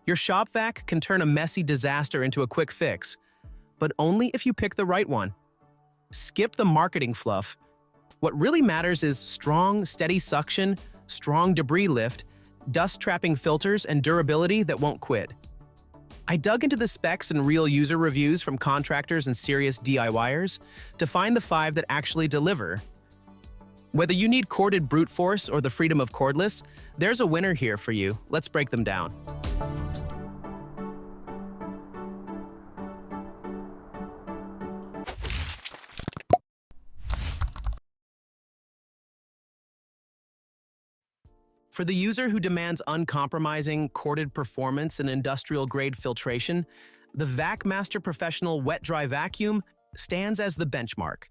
Your shop vac can turn a messy disaster into a quick fix, but only if you pick the right one. Skip the marketing fluff. What really matters is strong, steady suction, strong debris lift, dust-trapping filters, and durability that won't quit. I dug into the specs and real user reviews from contractors and serious DIYers to find the 5 that actually deliver. Whether you need corded brute force or the freedom of cordless, there's a winner here for you. Let's break them down. For the user who demands uncompromising, corded performance and industrial-grade filtration, the Vacmaster Professional wet-dry vacuum stands as the benchmark.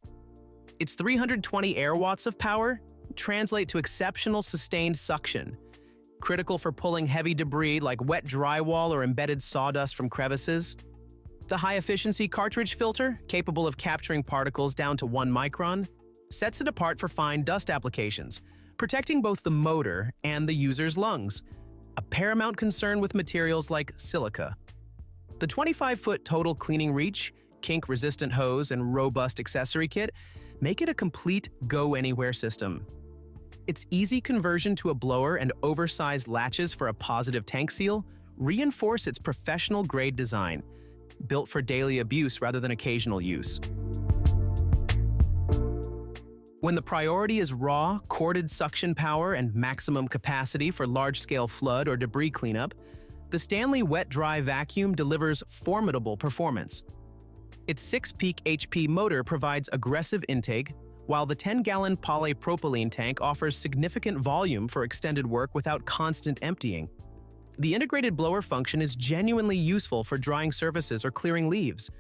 Its 320 air watts of power translate to exceptional sustained suction, critical for pulling heavy debris like wet drywall or embedded sawdust from crevices. The high-efficiency cartridge filter, capable of capturing particles down to 1 micron, sets it apart for fine dust applications, protecting both the motor and the user's lungs, a paramount concern with materials like silica. The 25-foot total cleaning reach, kink-resistant hose, and robust accessory kit make it a complete go-anywhere system. Its easy conversion to a blower and oversized latches for a positive tank seal reinforce its professional-grade design, built for daily abuse rather than occasional use. When the priority is raw, corded suction power and maximum capacity for large-scale flood or debris cleanup, the STANLEY wet-dry vacuum delivers formidable performance. Its 6-peak HP motor provides aggressive intake, while the 10-gallon polypropylene tank offers significant volume for extended work without constant emptying. The integrated blower function is genuinely useful for drying surfaces or clearing leaves.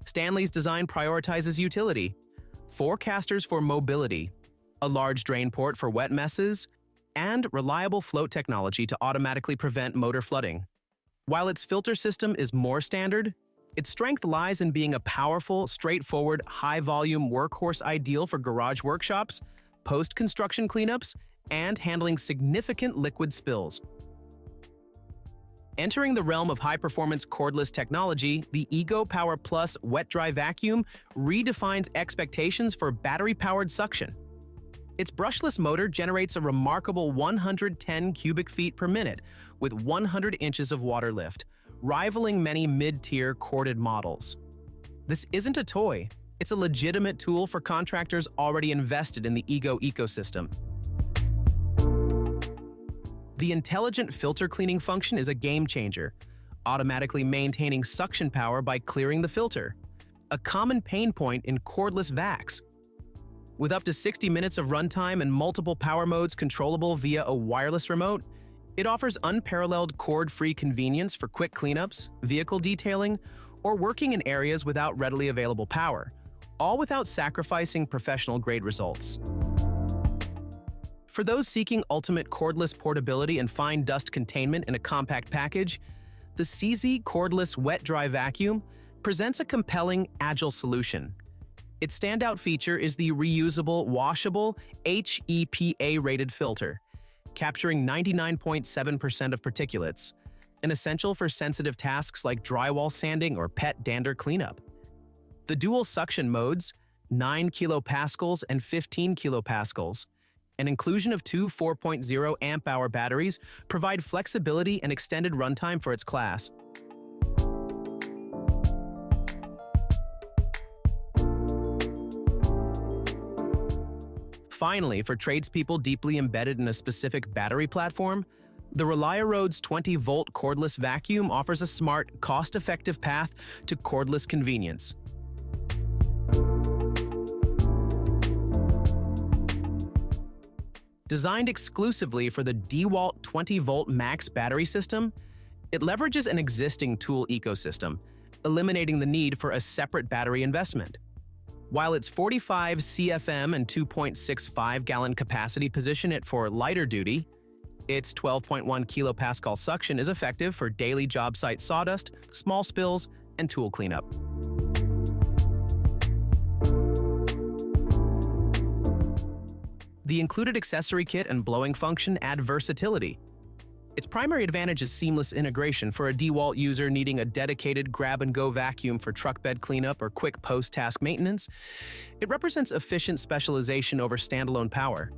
STANLEY's design prioritizes utility, 4 casters for mobility, a large drain port for wet messes, and reliable float technology to automatically prevent motor flooding. While its filter system is more standard, its strength lies in being a powerful, straightforward, high-volume workhorse ideal for garage workshops, post-construction cleanups, and handling significant liquid spills. Entering the realm of high-performance cordless technology, the Ego Power Plus wet-dry vacuum redefines expectations for battery-powered suction. Its brushless motor generates a remarkable 110 cubic feet per minute with 100 inches of water lift, rivaling many mid-tier corded models. This isn't a toy, it's a legitimate tool for contractors already invested in the Ego ecosystem. The intelligent filter cleaning function is a game-changer, automatically maintaining suction power by clearing the filter, a common pain point in cordless vacs. With up to 60 minutes of runtime and multiple power modes controllable via a wireless remote, it offers unparalleled cord-free convenience for quick cleanups, vehicle detailing, or working in areas without readily available power, all without sacrificing professional-grade results. For those seeking ultimate cordless portability and fine dust containment in a compact package, the Seesii cordless wet-dry vacuum presents a compelling, agile solution. Its standout feature is the reusable, washable, HEPA-rated filter, capturing 99.7% of particulates, an essential for sensitive tasks like drywall sanding or pet dander cleanup. The dual suction modes, 9 kilopascals and 15 kilopascals, an inclusion of 2 4.0 amp-hour batteries provide flexibility and extended runtime for its class. Finally, for tradespeople deeply embedded in a specific battery platform, the ReliaRoads 20-volt cordless vacuum offers a smart, cost-effective path to cordless convenience. Designed exclusively for the DeWalt 20-volt max battery system, it leverages an existing tool ecosystem, eliminating the need for a separate battery investment. While its 45 CFM and 2.65-gallon capacity position it for lighter duty, its 12.1 kilopascal suction is effective for daily job site sawdust, small spills, and tool cleanup. The included accessory kit and blowing function add versatility. Its primary advantage is seamless integration for a DeWalt user needing a dedicated grab-and-go vacuum for truck bed cleanup or quick post-task maintenance. It represents efficient specialization over standalone power.